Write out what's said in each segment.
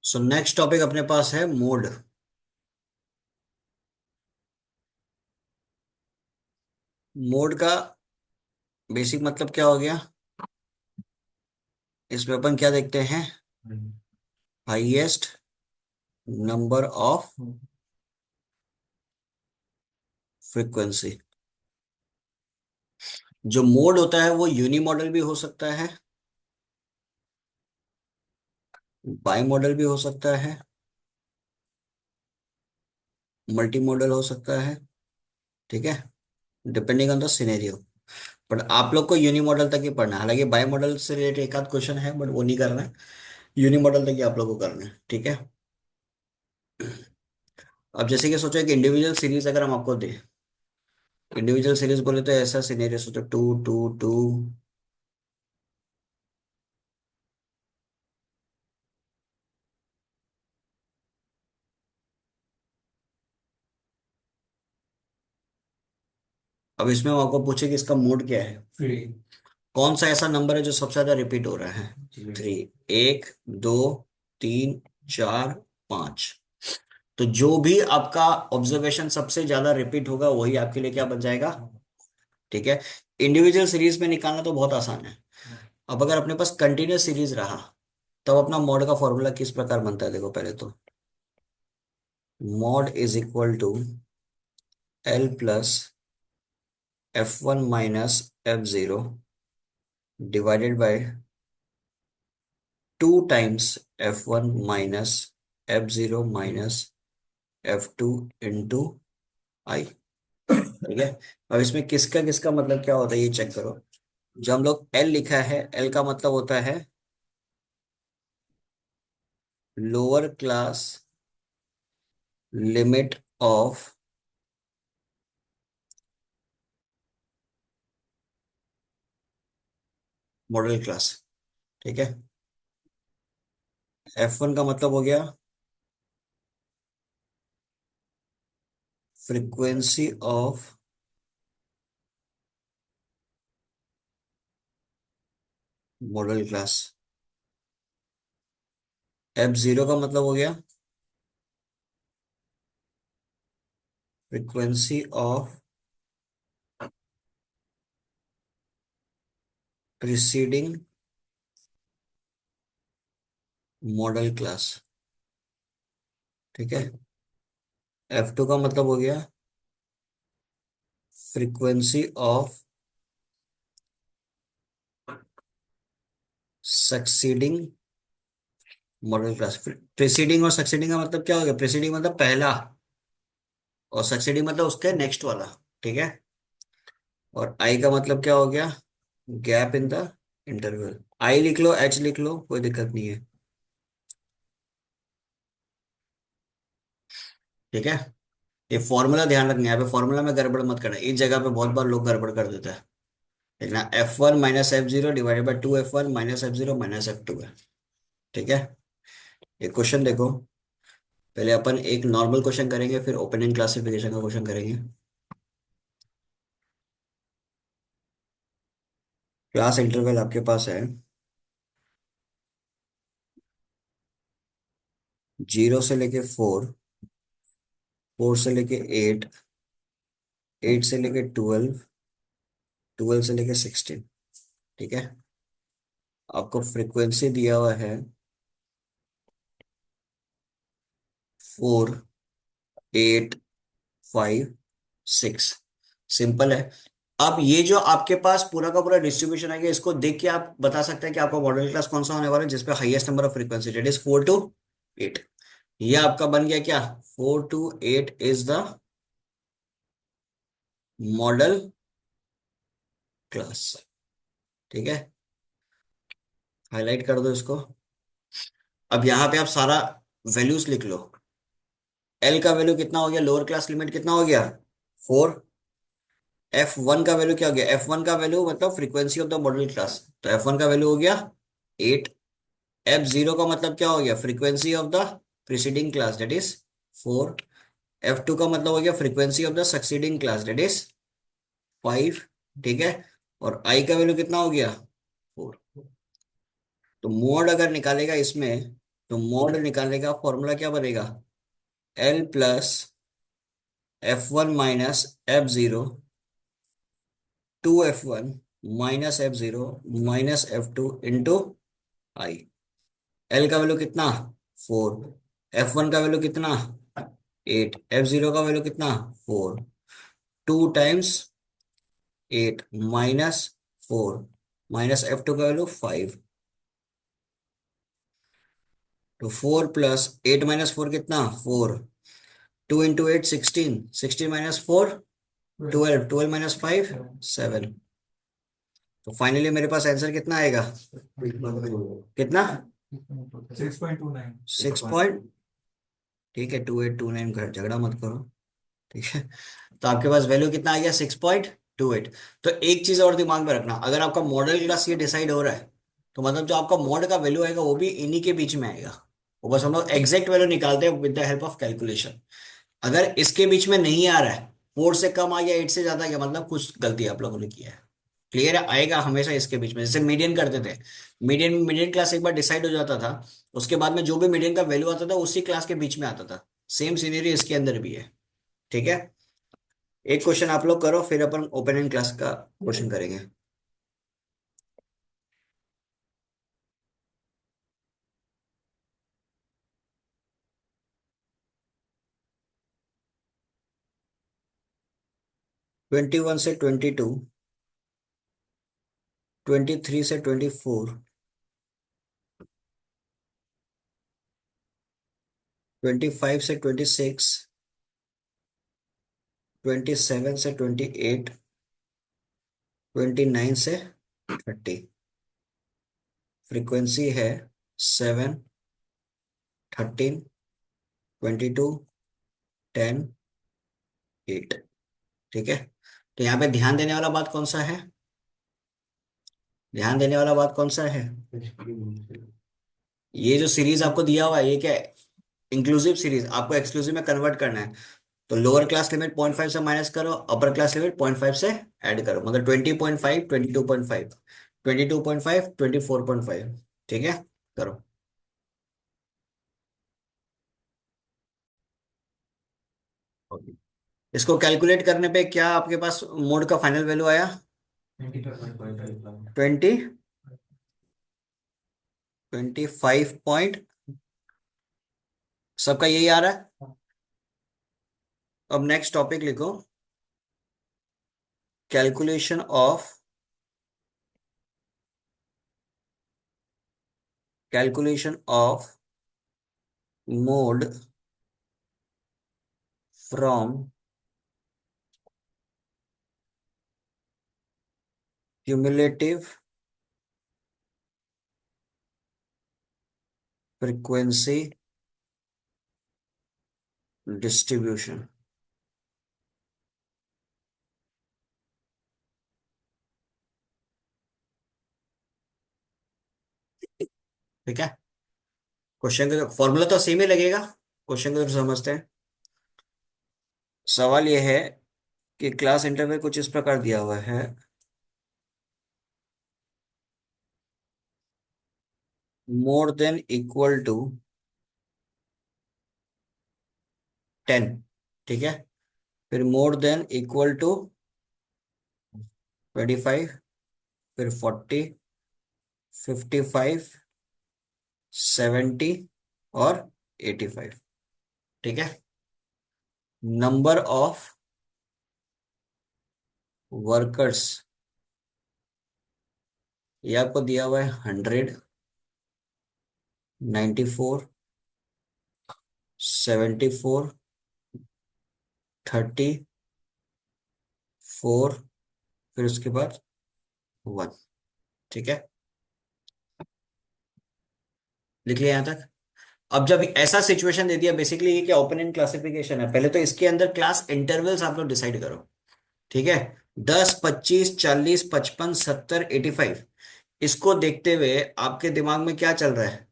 So next topic अपने पास है mode. Mode का बेसिक मतलब क्या हो गया? इसमें अपन क्या देखते हैं? Highest number of frequency. जो मोड होता है वो यूनी मॉडल भी हो सकता है, बाई मॉडल भी हो सकता है, मल्टी मॉडल हो सकता है। ठीक है, depending on the scenario. But आप लोग को यूनी मॉडल तक ही पढ़ना है, हालांकि बाई मॉडल से रिलेटेड एक आध क्वेश्चन है बट वो नहीं करना है। यूनी मॉडल तक ही आप लोग को करना है। ठीक है। अब जैसे कि सोचो एक इंडिविजुअल सीरीज अगर हम आपको दें, इंडिविजुअल सीरीज बोले तो ऐसा सिनेरियो सोचो, टू टू टू। अब इसमें हम आपको पूछे कि इसका मोड क्या है। कौन सा ऐसा नंबर है जो सबसे ज्यादा रिपीट हो रहा है? थ्री। एक, दो, तीन, चार, पांच। तो जो भी आपका ऑब्जर्वेशन सबसे ज्यादा रिपीट होगा वही आपके लिए क्या बन जाएगा? ठीक है। इंडिविजुअल सीरीज में निकालना तो बहुत आसान है। अब अगर अपने पास कंटिन्यूस सीरीज रहा तब अपना मॉड का फॉर्मूला किस प्रकार बनता है? देखो पहले तो mod is equal to L plus F1 minus F0 divided by two times F1 minus F0 minus F2 into I. ठीक है। अब इसमें किसका किसका मतलब क्या होता है ये चेक करो। जो हम लोग L लिखा है, L का मतलब होता है lower class limit of model class. ठीक है। F1 का मतलब हो गया frequency of model class. F0 का मतलब हो गया frequency of preceding model class. ठीक है। F2 का मतलब हो गया frequency of succeeding model class. Preceding और सक्सीडिंग का मतलब क्या हो गया? प्रीसीडिंग मतलब पहला, और सक्सीडिंग मतलब उसके नेक्स्ट वाला। ठीक है। और आई का मतलब क्या हो गया? Gap in the interval. I लिख लो, एच लिख लो, कोई दिक्कत नहीं है। ठीक है। ये फॉर्मूला ध्यान रखना है, यहाँ पे फॉर्मूला में गड़बड़ मत करना, इस जगह पे बहुत बार लोग गड़बड़ कर देते हैं। देखना F1 minus F0 divided by two F1 minus F0 minus F2 है। ठीक है। एक क्वेश्चन देखो। पहले अपन एक नॉर्मल क्वेश्चन करेंगे, फिर ओपन क्लासिफिकेशन का क्वेश्चन करेंगे। क्लास इंटरवल आपके पास है 0 से लेके 4, 4 से लेके 8, 8 से लेके 12, 12 से लेके 16। ठीक है। आपको फ्रीक्वेंसी दिया हुआ है 4, 8, 5, 6। सिंपल है। अब ये जो आपके पास पूरा का पूरा डिस्ट्रीब्यूशन है, इसको देख के आप बता सकते हैं कि आपका मॉडल क्लास कौन सा होने वाला है जिसपे highest number of frequency, that is 4 to 8। ये आपका बन गया क्या? 4 to 8 is the model class. ठीक है। हाईलाइट कर दो इसको। अब यहां पे आप सारा वैल्यूज लिख लो। एल का वैल्यू कितना हो गया? लोअर क्लास लिमिट कितना हो गया? 4। F1 का वैल्यू क्या हो गया? F1 का वैल्यू मतलब frequency of the model class, तो F1 का वैल्यू हो गया 8। F0 का मतलब क्या हो गया? Frequency of the preceding class, that is 4। F2 का मतलब हो गया frequency of the succeeding class, that is 5। ठीक है। और I का वैल्यू कितना हो गया? 4। तो मोड अगर निकालेगा इसमें तो मोड निकालने का फॉर्मूला क्या बनेगा? L plus F1 minus F0 2F1 minus F0 minus F2 into I. L का वैल्यू कितना? 4। F1 का वैल्यू कितना? 8। F0 का वैल्यू कितना? 4। 2 टाइम्स 8 माइनस 4 माइनस F2 का वैल्यू 5। तो 4 प्लस 8 माइनस 4 कितना? 4। 2 इंटू 8 16। 16 माइनस 4 12। 12 माइनस 5 7। तो फाइनली मेरे पास आंसर कितना आएगा? कितना? 6 पॉइंट। ठीक है, 2829 घर झगड़ा मत करो। ठीक है, तो आपके पास वैल्यू कितना आ गया? 6.28। तो एक चीज और दिमाग में रखना, अगर आपका मॉडल क्लास ये डिसाइड हो रहा है तो मतलब जो आपका मॉड का वैल्यू आएगा वो भी इन्हीं के बीच में आएगा। वो बस हम लोग एग्जैक्ट वैल्यू निकालते हैं with the help of calculation. अगर इसके बीच में नहीं आ रहा है, 4 से कम आ गया, 8 से ज्यादा आ गया, मतलब कुछ गलती आप लोगों ने किया है। क्लियर है? आएगा हमेशा इसके बीच में, जैसे मीडियन करते थे। मीडियन मीडियन क्लास एक बार डिसाइड हो जाता था, उसके बाद में जो भी मीडियन का वैल्यू आता था उसी क्लास के बीच में आता था। सेम सीनरी इसके अंदर भी है। ठीक है, एक क्वेश्चन आप लोग करो, फिर अपन ओपन एंड क्लास का क्वेश्चन करेंगे। 21 से 22, 23 से 24, 25 से 26, 27 से 28, 29 से 30। फ्रीक्वेंसी है 7, 13, 22, 10, 8। ठीक है, तो यहाँ पे ध्यान देने वाला बात कौन सा है? ध्यान देने वाला बात कौन सा है? ये जो सीरीज आपको दिया हुआ है ये क्या है? इंक्लूसिव सीरीज, आपको एक्सक्लूसिव में कन्वर्ट करना है। तो लोअर क्लास लिमिट 0.5 से माइनस करो, अपर क्लास लिमिट 0.5 से ऐड करो, मतलब 20.5, 22.5, 22.5, 24.5। ठीक है, करो। Okay. इसको कैलकुलेट करने पे क्या आपके पास मोड का फाइनल वैल्यू आया? 25 सबका यही आ रहा है। अब नेक्स्ट टॉपिक लिखो, calculation of calculation of mode from cumulative frequency distribution. ठीक है, क्वेश्चन का फॉर्मूला तो सेम ही लगेगा, क्वेश्चन को तो समझते हैं। सवाल यह है कि क्लास इंटरवल कुछ इस प्रकार दिया हुआ है, मोर देन इक्वल टू 10। ठीक है, फिर मोर देन इक्वल टू 25, फिर 40, 55, 70 और 85। ठीक है, नंबर ऑफ वर्कर्स ये आपको दिया हुआ है 100, 94, 74, 34, फिर उसके बाद 1। ठीक है, लिख लिया यहां तक। अब जब ऐसा सिचुएशन दे दिया, बेसिकली ये क्या ओपन एंड क्लासिफिकेशन है, पहले तो इसके अंदर क्लास इंटरवल्स आप लोग डिसाइड करो। ठीक है, 10, 25, 40, 55, 70, 85, इसको देखते हुए आपके दिमाग में क्या चल रहा है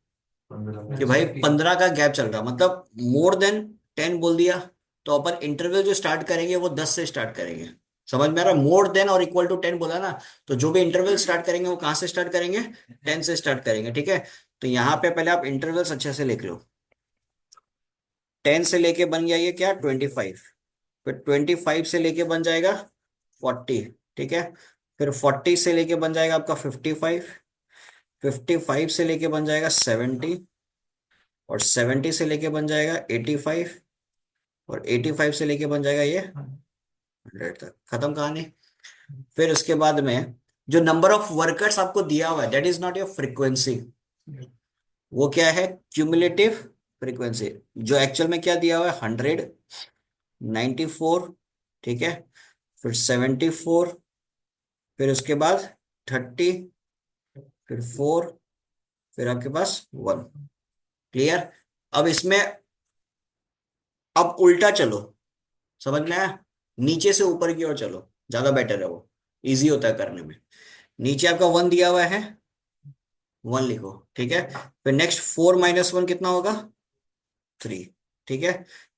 कि भाई 15 का गैप चल रहा, मतलब मोर देन 10 बोल दिया, तो अपन इंटरवल जो स्टार्ट करेंगे वो 10 से स्टार्ट करेंगे। समझ में आ रहा है? मोर देन और इक्वल टू 10 बोला ना, तो जो भी इंटरवल स्टार्ट करेंगे वो कहां से स्टार्ट करेंगे? 10 से स्टार्ट करेंगे। ठीक है, तो यहाँ पे पहले आप इंटरवल्स अच्छे से लिख लो। 10 से लेके बन गया ये क्या, 25। फिर 25 से लेके बन जाएगा 40। ठीक है। फिर 40 से लेके बन जाएगा आपका 55। 55 से लेके बन जाएगा 70। और 70 से लेके बन जाएगा 85। और 85 से लेके बन जाएगा ये 100 तक। खत्म कहानी। फिर उसके बाद में जो नंबर ऑफ वर्कर्स आपको दिया हुआ है, that is not your frequency. वो क्या है, क्यूमुलेटिव फ्रीक्वेंसी। जो एक्चुअल में क्या दिया हुआ है, 194। ठीक है। फिर 74। फिर उसके बाद 30। फिर 4। फिर आपके पास 1। क्लियर। अब इसमें अब उल्टा चलो, समझ में आया। नीचे से ऊपर की ओर चलो, ज्यादा बेटर है वो, इजी होता है करने में। नीचे आपका 1 दिया हुआ है, 1 लिखो। ठीक है। फिर नेक्स्ट 4 - 1 कितना होगा, 3। ठीक है।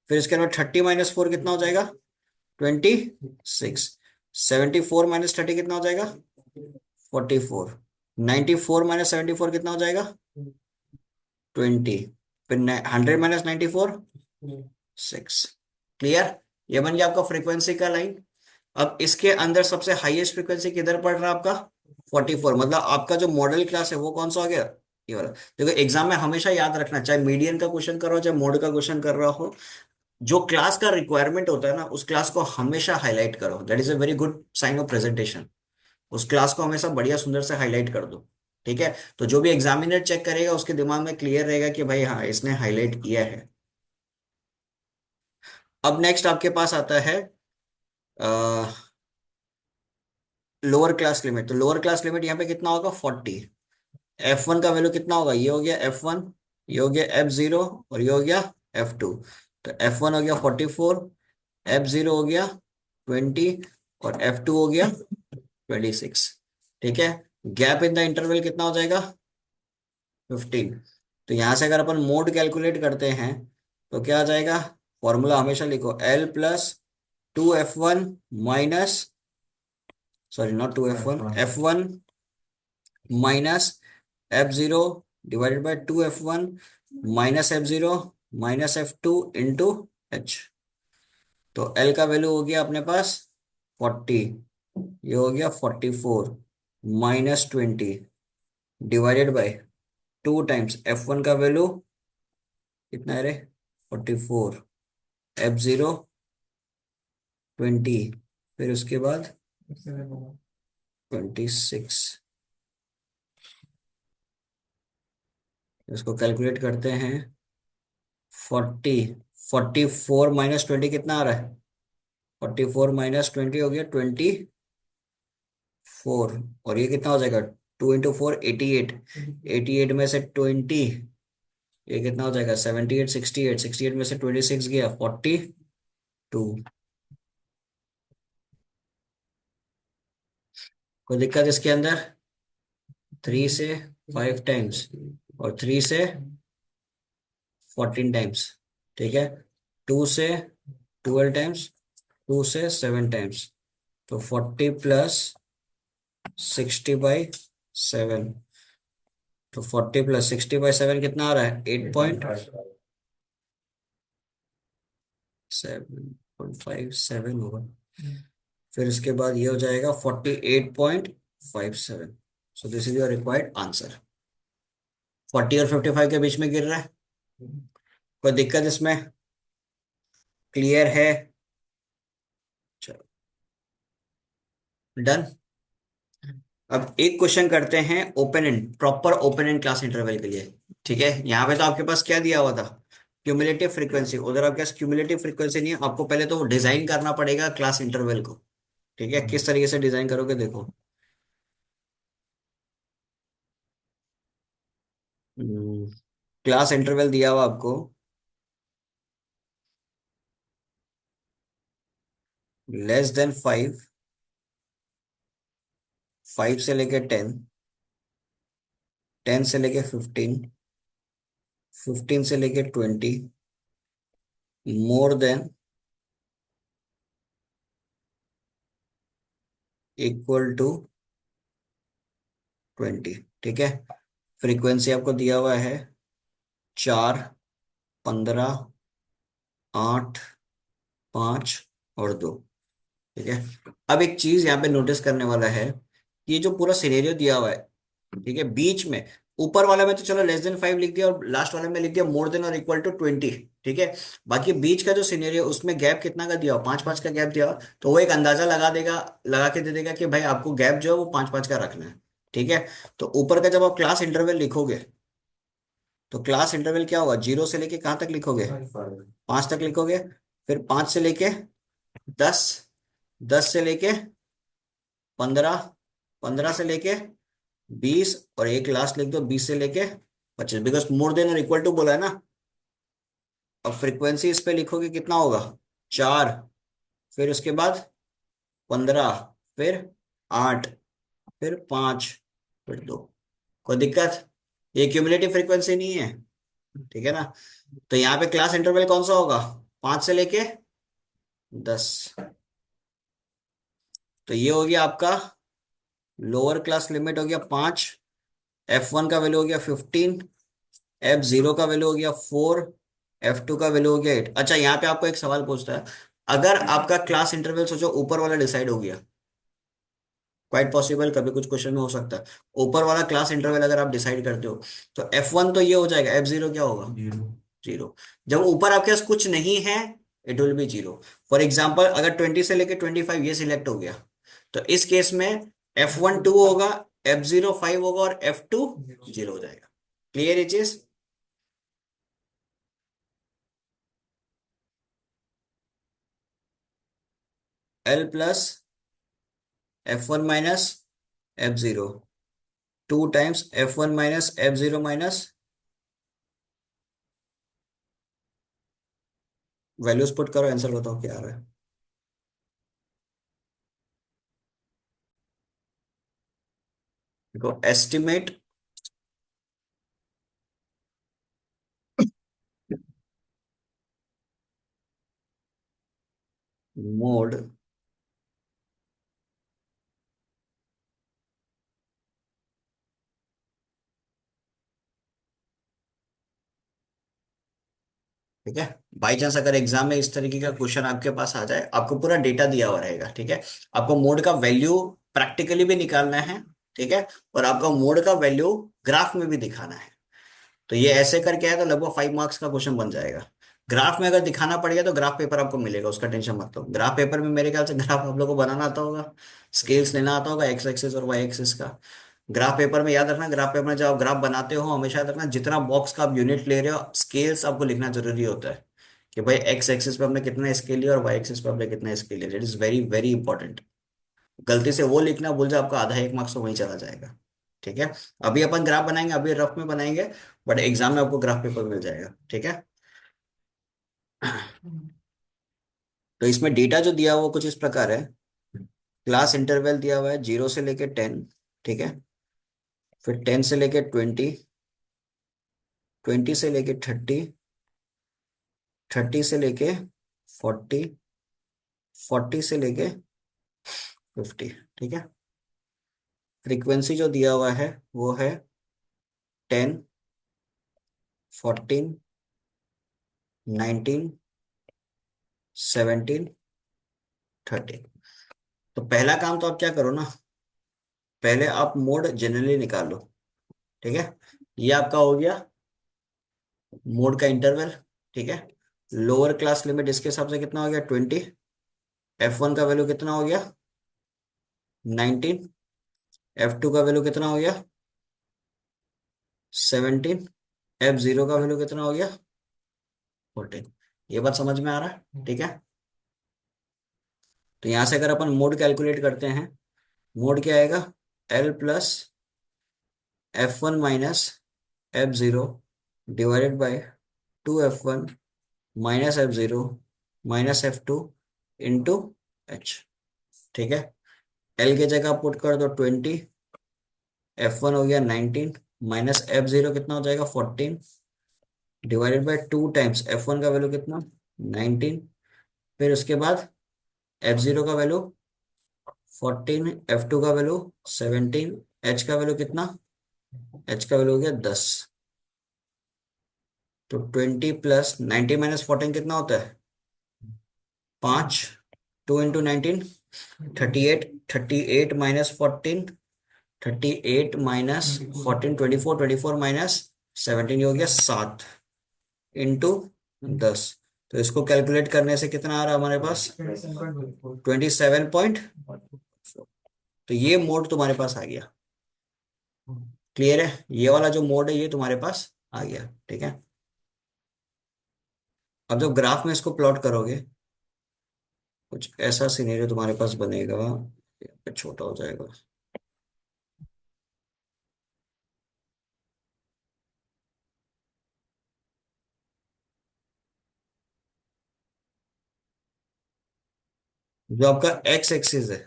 फिर इसके बाद 30 - 4 कितना हो जाएगा, 26। 74 - 30 कितना हो जाएगा, 44। 94 - 74 कितना हो जाएगा, 20। फिर 100 - 94, 6। क्लियर। ये बन गया आपका फ्रीक्वेंसी का लाइन। अब इसके अंदर सबसे हाईएस्ट फ्रीक्वेंसी किधर पड़ रहा है आपका, 44। मतलब आपका जो मॉडल क्लास है वो कौन सा हो गया, ये वाला। देखो एग्जाम में हमेशा याद रखना, चाहे मीडियन का क्वेश्चन कर रहा हो चाहे मोड का क्वेश्चन कर रहा हो, जो क्लास का रिक्वायरमेंट होता है ना, उस क्लास को हमेशा हाईलाइट करो। That is a very good sign of presentation. उस क्लास को हमेशा बढ़िया सुंदर से हाईलाइट कर दो। ठीक है। तो जो भी एग्जामिनर चेक करेगा उसके दिमाग में क्लियर रहेगा कि भाई हाँ इसने हाईलाइट किया है। अब नेक्स्ट आपके पास आता है लोअर क्लास लिमिट। तो लोअर क्लास लिमिट यहाँ पे कितना होगा, 40। F1 का वैल्यू कितना होगा, ये हो गया F1, ये हो गया F0, और ये हो गया F2। तो F1 हो गया 44, F0 हो गया 20, और F2 हो गया 26। ठीक है। गैप इन द इंटरवल कितना हो जाएगा, 15। तो यहां से अगर अपन मोड कैलकुलेट करते हैं तो क्या आ जाएगा, फॉर्मूला हमेशा लिखो, L+2F1 minus, sorry not 2F1, F1 minus F0 divided bye 2F1 minus F0 minus F2 into H। तो L का वैल्यू हो गया अपने पास 40, ये हो गया 44 minus 20 divided by 2 times F1 का वैल्यू कितना है रे, 44, F0 20, फिर उसके बाद 26। इसको कैलकुलेट करते हैं। 44 - 20 कितना आ रहा है, 44 - 20 हो गया 24। और ये कितना हो जाएगा, 2 × 4 88। 88 में से 20, ये कितना हो जाएगा 78। 68, 68 में से 26 गया 42। कोई दिक्कत इसके अंदर, 3 से 5 टाइम्स और 3 से 14 टाइम्स। ठीक है। 2 से 12 टाइम्स, 2 से 7 टाइम्स। तो 40 + 60/7। तो 40 + 60/7 कितना आ रहा है, 8.757 होगा। फिर इसके बाद ये हो जाएगा 48.57। So this is your required answer. 40 और 55 के बीच में गिर रहा है, कोई दिक्कत इसमें, क्लियर है। चलो डन। अब एक क्वेश्चन करते हैं open and, proper open and class interval के लिए। ठीक है। यहाँ पे तो आपके पास क्या दिया हुआ था, क्यूमुलेटिव फ्रीक्वेंसी। उधर आपके पास क्यूमुलेटिव फ्रीक्वेंसी नहीं है, आपको पहले तो डिजाइन करना पड़ेगा क्लास इंटरवल को। ठीक है। किस तरीके से डिजाइन करोगे देखो। क्लास इंटरवल दिया हुआ आपको, <5, 5 से लेके 10, 10 से लेके 15, 15 से लेके 20, मोर देन, इक्वल टू 20। ठीक है। फ्रीक्वेंसी आपको दिया हुआ है 4, 15, 8, 5 और 2। ठीक है। अब एक चीज यहाँ पे नोटिस करने वाला है कि ये जो पूरा सिनेरियो दिया हुआ है, ठीक है, बीच में ऊपर वाला में तो चलो <5 लिख दिया और लास्ट वाले में लिख दिया < 20। ठीक है। बाकी बीच का जो सिनेरियो उसमें गैप कितना का दिया हो, 5-5 का गैप दिया हो, तो वो एक अंदाजा लगा देगा, लगा के दे देगा कि भाई आपको गैप जो है वो 5-5 का रखना है। ठीक है। तो ऊपर का जब आप क्लास इंटरवल लिखोगे तो क्लास इंटरवल क्या होगा, 0 से लेके कहाँ तक लिखोगे, 5 तक लिखोगे। फिर 5 से लेके 10, 10 से लेके 15, 15 से लेके 20, और एक लास्ट लिख दो 20 से लेके 25, बिकॉज < बोला है ना। अब फ्रीक्वेंसी इस पे लिखोगे कितना होगा, 4, फिर उसके बाद 15, फिर 8, फिर 5, फिर 2। कोई दिक्कत? ये क्यूमुलेटिव फ्रीक्वेंसी नहीं है। ठीक है ना। तो यहाँ पे क्लास इंटरवल कौन सा होगा, 5 से लेके 10। तो ये हो गया आपका लोअर क्लास लिमिट, हो गया 5। F1 का वैल्यू हो गया 15, F0 का वैल्यू हो गया 4, F2 का वैल्यू हो गया 8। अच्छा, यहाँ पे आपको एक सवाल पूछता है, अगर आपका क्लास इंटरवल सोचो ऊपर वाला डिसाइड हो गया, क्वाइट पॉसिबल, कभी कुछ क्वेश्चन में हो सकता है, ऊपर वाला क्लास इंटरवल अगर आप डिसाइड करते हो, तो F1 तो ये हो जाएगा, F0 क्या होगा, 0। जब ऊपर आपके पास कुछ नहीं है, it will be 0। For example अगर 20 से लेके 25 ये सिलेक्ट हो गया, तो इस केस में F1 2 होगा, F0 5 होगा और F2 0 हो जाएगा। क्लियर ये चीज? L plus F1 minus F0, 2 times F1 minus F0 minus, values put करो, आंसर बताओ क्या आ रहा है। देखो, एस्टिमेट मोड, ठीक है। बाई चांस अगर एग्जाम में इस तरीके का क्वेश्चन आपके पास आ जाए, आपको पूरा डेटा दिया हुआ रहेगा, ठीक है। आपको मोड का वैल्यू प्रैक्टिकली भी निकालना है, ठीक है, और आपका मोड का वैल्यू ग्राफ में भी दिखाना है। तो ये ऐसे करके है तो लगभग 5 मार्क्स का क्वेश्चन बन जाएगा। ग्राफ में अगर दिखाना पड़ेगा तो ग्राफ पेपर आपको मिलेगा, उसका टेंशन मत लो। ग्राफ पेपर में मेरे ख्याल से ग्राफ आप लोगों को बनाना आता होगा, स्केल्स लेना आता होगा, एक्स एक्सिस और वाई एक्सिस का। ग्राफ पेपर में याद रखना, ग्राफ पेपर में जब आप ग्राफ बनाते हो हमेशा याद रखना, जितना बॉक्स का आप यूनिट ले रहे हो, स्केल्स आपको लिखना जरूरी होता है, कि भाई एक्स एक्सिस पे हमने कितना स्केल लिया और वाई एक्सिस पे हमने कितना स्केल लिया। It is very very important. गलती से वो लिखना भूल जाए, आपका आधा 1 मार्क्स तो वहीं चला जाएगा। ठीक है। अभी अपन ग्राफ बनाएंगे, अभी रफ में बनाएंगे, बट एग्जाम में आपको ग्राफ पेपर मिल जाएगा। ठीक है। तो इसमें डेटा जो दिया हुआ वो कुछ इस प्रकार है। क्लास इंटरवल दिया हुआ है 0 से लेके 10। ठीक है। फिर 10 से लेके 20, 20 से लेके 30, 30 से लेके 40, 40 से लेके 50। ठीक है। फ्रीक्वेंसी जो दिया हुआ है वो है 10, 14, 19, 17, 30। तो पहला काम तो आप क्या करो ना, पहले आप मोड जनरली निकालो। ठीक है। ये आपका हो गया मोड का इंटरवल। ठीक है। लोअर क्लास लिमिट इसके हिसाब से कितना हो गया, 20। F1 का वैल्यू कितना हो गया, 19। F2 का वैल्यू कितना हो गया, 17। F0 का वैल्यू कितना हो गया, 14। ये बात समझ में आ रहा है? ठीक है। तो यहां से अगर अपन मोड कैलकुलेट करते हैं, मोड क्या आएगा, L plus F1 minus F0 divided bye 2F1 minus F0 minus F2 into H। ठीक है। L की जगह पुट कर दो 20, F1 हो गया 19, माइनस F0 कितना हो जाएगा 14, डिवाइडेड बाय 2 टाइम्स F1 का वैल्यू कितना, 19। फिर उसके बाद F0 का वैल्यू 14, F2 का वैल्यू 17, H का वैल्यू कितना एच का वैल्यू हो गया 10। तो 20 + 90 - 14 कितना होता है? 5। 2 × 19 38। 38 - 14, 38 - 14, 24, 24 - 17, ये हो गया 7 × 10। तो इसको कैलकुलेट करने से कितना आ रहा है हमारे पास? 27 पॉइंट। तो ये मोड तुम्हारे पास आ गया। क्लियर है? ये वाला जो मोड है ये तुम्हारे पास आ गया। ठीक है। अब जब ग्राफ में इसको प्लॉट करोगे, कुछ ऐसा सिनेरियो तुम्हारे पास बनेगा, यहाँ पे छोटा हो जाएगा। जो आपका एक्स एक्सिस है,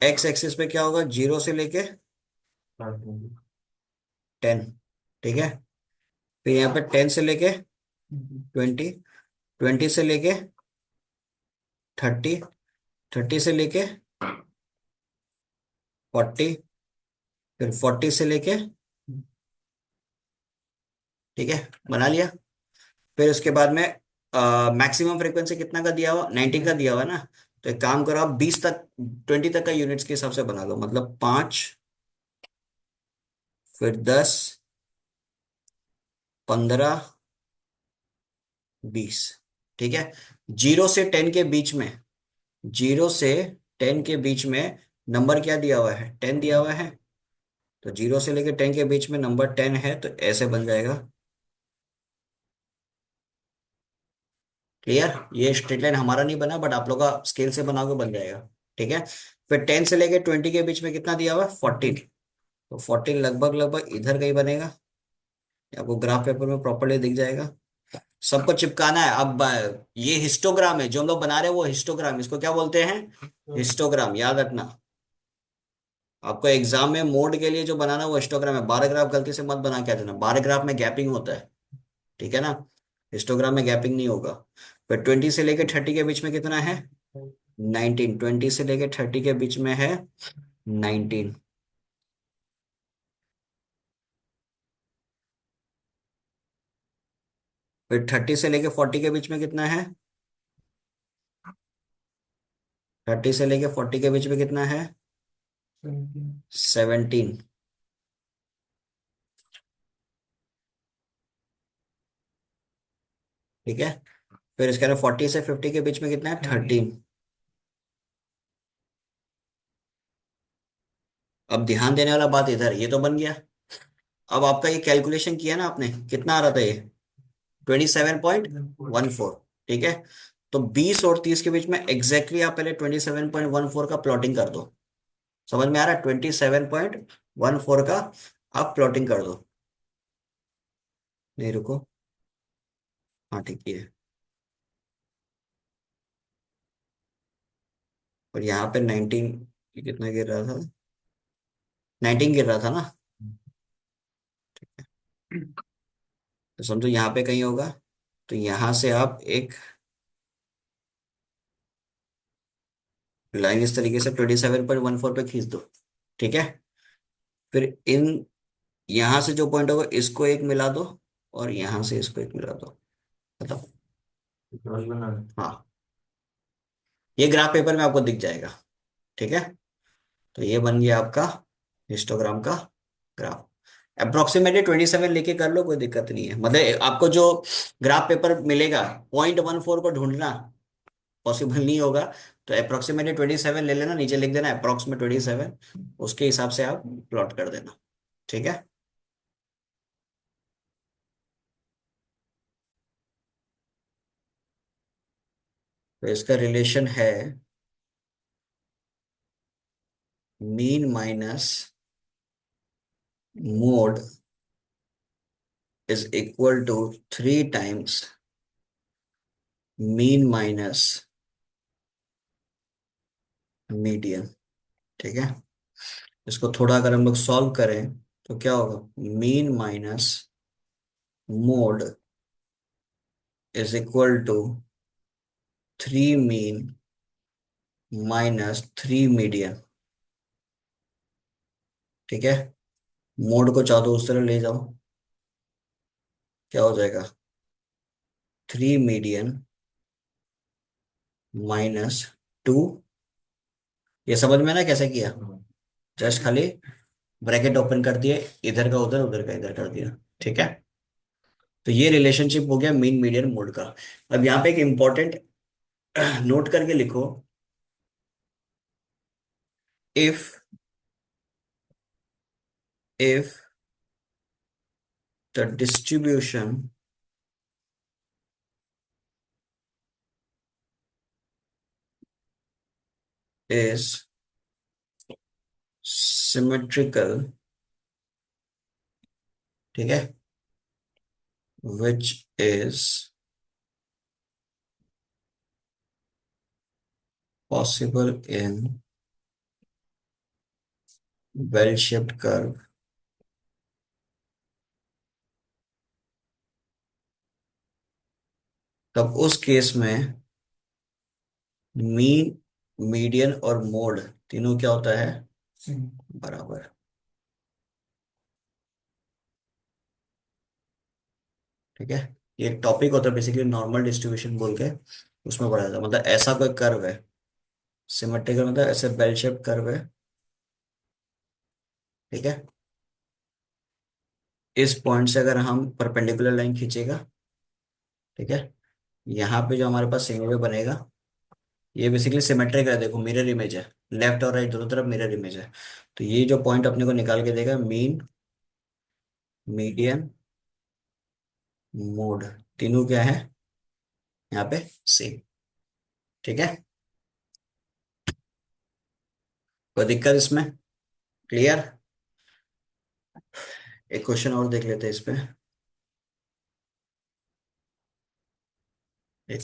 एक्स एक्सिस पे क्या होगा? 0 से लेके 10। ठीक है। फिर यहाँ पे 10 से लेके 20, 20 से लेके 30, 30 से लेके 40, फिर 40 से लेके, ठीक है, बना लिया। फिर उसके बाद में मैक्सिमम फ्रीक्वेंसी कितना का दिया हुआ? 90 का दिया हुआ ना। तो एक काम करो, आप 20 तक, 20 तक का यूनिट्स के हिसाब से बना लो। मतलब 5, फिर 10, 15, 20। ठीक है। 0 से 10 के बीच में, 0 से 10 के बीच में नंबर क्या दिया हुआ है? 10 दिया हुआ है। तो 0 से लेकर 10 के बीच में नंबर 10 है, तो ऐसे बन जाएगा। क्लियर? ये स्ट्रेट लाइन हमारा नहीं बना, बट आप लोग का स्केल से बनाओगे बन जाएगा। ठीक है। फिर 10 से लेके 20 के बीच में कितना दिया हुआ है? 14। तो 14 लगभग लगभग इधर कहीं बनेगा। आपको ग्राफ पेपर में प्रॉपरली दिख जाएगा। सबको चिपकाना है। अब ये हिस्टोग्राम है जो हम लोग बना रहे हैं, वो हिस्टोग्राम, इसको क्या बोलते हैं? हिस्टोग्राम, याद रखना। आपको एग्जाम में मोड के लिए जो बनाना है वो हिस्टोग्राम है। बार ग्राफ गलती से मत बना के आ जाना, बार ग्राफ में गैपिंग होता है। ठीक है ना? हिस्टोग्राम में गैपिंग नहीं होगा। फिर 20 से लेके 30 के बीच में कितना है? 19। 20 से लेके 30 के बीच में है 19। फिर 30 से लेके 40 के बीच में कितना है? 30 से लेके 40 के बीच में कितना है? 17। ठीक है। फिर इसके बाद 40 से 50 के बीच में कितना है? 13। अब ध्यान देने वाला बात इधर, ये तो बन गया। अब आपका ये कैलकुलेशन किया ना आपने, कितना आ रहा था ये? 27.14। ठीक है। तो 20 और 30 के बीच में एग्जैक्टली आप पहले 27.14 का प्लॉटिंग कर दो। समझ में आ रहा है? 27.14 का आप प्लॉटिंग कर दो। नहीं, रुको। हाँ, ठीक है। और यहाँ पे 19, ये कितना गिर रहा था? 19 गिर रहा था ना। तो समझो यहाँ पे कहीं होगा। तो यहाँ से आप एक लाइन इस तरीके से 27.14 पे खींच दो। ठीक है। फिर इन, यहाँ से जो पॉइंट होगा इसको एक मिला दो, और यहाँ से इसको एक मिला दो। मतलब, हाँ, ये ग्राफ पेपर में आपको दिख जाएगा। ठीक है। तो ये बन गया आपका हिस्टोग्राम का ग्राफ। अप्रोक्सीमेटली 27 लेके कर लो, कोई दिक्कत नहीं है। मतलब आपको जो ग्राफ पेपर मिलेगा, 0.14 को ढूंढना पॉसिबल नहीं होगा। तो अप्रोक्सीमेटली 27 ले लेना, नीचे लिख देना अप्रोक्सीमेट 27। उसके हिसाब से आप प्लॉट कर देना। ठीक है। तो इसका रिलेशन है mean minus mode is equal to 3 times mean minus median. ठीक है। इसको थोड़ा अगर हम लोग सॉल्व करें तो क्या होगा? Mean minus mode is equal to 3 mean minus 3 median. ठीक है। मोड को चाहो तो उस तरह ले जाओ, क्या हो जाएगा? 3 मीडियन -2। ये समझ में ना कैसे किया? जस्ट खाली ब्रैकेट ओपन कर दिए, इधर का उधर उधर का इधर कर दिया। ठीक है, तो ये रिलेशनशिप हो गया मीन मीडियन मोड का। अब यहाँ पे एक इंपॉर्टेंट नोट करके लिखो। If if the distribution is symmetrical, ठीक है, which is possible in well shaped curve, तब उस केस में मीन, मीडियन और मोड तीनों क्या होता है? बराबर। ठीक है, ये एक टॉपिक होता है बेसिकली नॉर्मल डिस्ट्रीब्यूशन बोल के, उसमें पढ़ा जाता है। मतलब ऐसा कोई कर्व है, सिमेट्रिकल मतलब ऐसे बेल शेप कर्व है, ठीक है, इस पॉइंट से अगर हम परपेंडिकुलर लाइन खींचेगा, ठीक है, यहाँ पे जो हमारे पास सिंगल बनेगा, ये बेसिकली सिमेट्रिक है, देखो मिरर इमेज है, लेफ्ट और राइट दोनों तरफ मिरर इमेज है। तो ये जो पॉइंट अपने को निकाल के देगा मीन, मीडियन, मोड, तीनों क्या है यहाँ पे? सेम। ठीक है, कोई दिक्कत इसमें? क्लियर? एक क्वेश्चन और देख लेते हैं इस पे। एक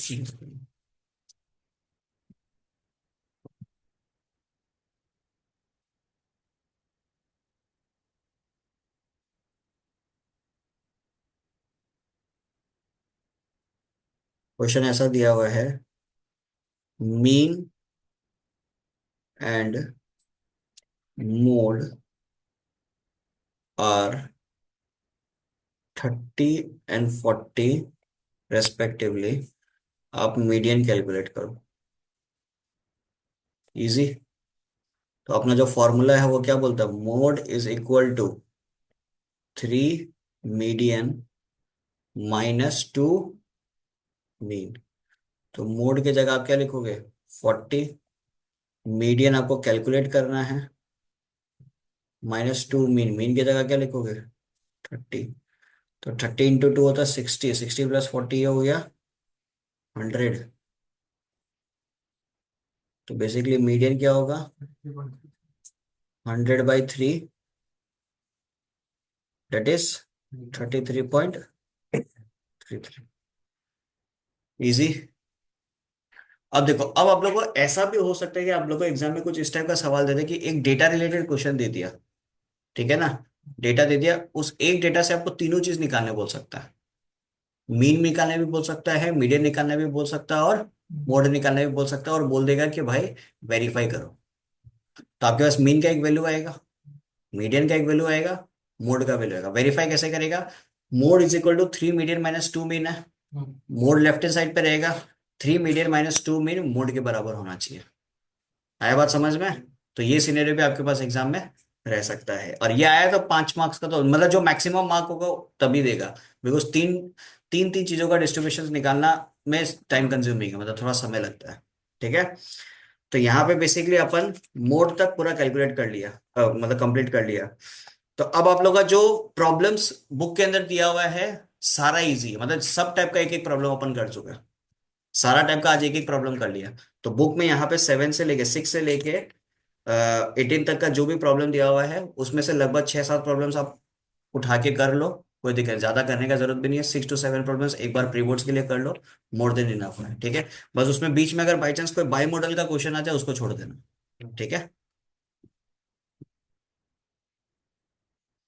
क्वेश्चन ऐसा दिया हुआ है, mean and mode are 30 and 40 respectively, आप मीडियन कैलकुलेट करो। इजी। तो अपना जो फॉर्मूला है वो क्या बोलता है? Mode is equal to 3 median -2 mean. तो मोड की जगह आप क्या लिखोगे? 40। मीडियन आपको कैलकुलेट करना है, -2 मीन। मीन की जगह क्या लिखोगे? 30। तो 30 × 2 होता है 60, 60 + 40 हो गया 100। तो बेसिकली मीडियन क्या होगा? 100/3, दैट इज 33.33। इजी। अब देखो, अब आप लोगों को ऐसा भी हो सकता है कि आप लोगों को एग्जाम में कुछ इस टाइप का सवाल दे दे कि एक डेटा रिलेटेड क्वेश्चन दे दिया, ठीक है ना, डेटा दे दिया, उस एक डेटा से आपको तीनों चीज निकालने बोल सकता है। मीन निकालने भी बोल सकता है, मीडियन निकालने भी बोल सकता है, और मोड निकालने भी बोल सकता है, और बोल देगा कि भाई वेरीफाई करो। तो आपके पास मीन का एक वैल्यू आएगा, मीडियन का एक वैल्यू आएगा, मोड का वैल्यू आएगा। वेरीफाई कैसे करेगा? Mode is equal to 3 median -2 mean है, मोड लेफ्ट हैंड साइड पे रहेगा, 3 मीडियन -2 मीन मोड के बराबर होना चाहिए। आया बात समझ में? तो ये सिनेरियो भी आपके पास एग्जाम में रह सकता है, और ये आया तो 5 मार्क्स का, तो मतलब जो मैक्सिमम मार्क होगा तभी देगा। बिकॉज तीन तीन तीन चीजों का डिस्ट्रीब्यूशन निकालना में टाइम कंज्यूमिंग है, मतलब थोड़ा समय लगता है। ठीक है, तो यहाँ पे बेसिकली अपन मोड तक पूरा कैलकुलेट कर लिया, मतलब कंप्लीट कर लिया। तो अब आप लोग का जो प्रॉब्लम्स बुक के अंदर दिया हुआ है, सारा इजी है, मतलब सब टाइप का एक एक प्रॉब्लम अपन कर चुके हैं, सारा टाइप का आज एक एक प्रॉब्लम कर लिया। तो बुक में यहाँ पे 7 से लेके 6 से लेके 18 तक का जो भी प्रॉब्लम दिया हुआ है, उसमें से लगभग 6-7 प्रॉब्लम्स आप उठा के कर लो, कोई दिक्कत नहीं। ज्यादा करने का जरूरत भी नहीं है, 6 to 7 प्रॉब्लम्स एक बार प्री बोर्ड्स के लिए कर लो, मोर देन इनफ है। ठीक है, बस उसमें बीच में अगर बाई चांस कोई बाई मॉडल का क्वेश्चन आ जाए उसको छोड़ देना। ठीक है।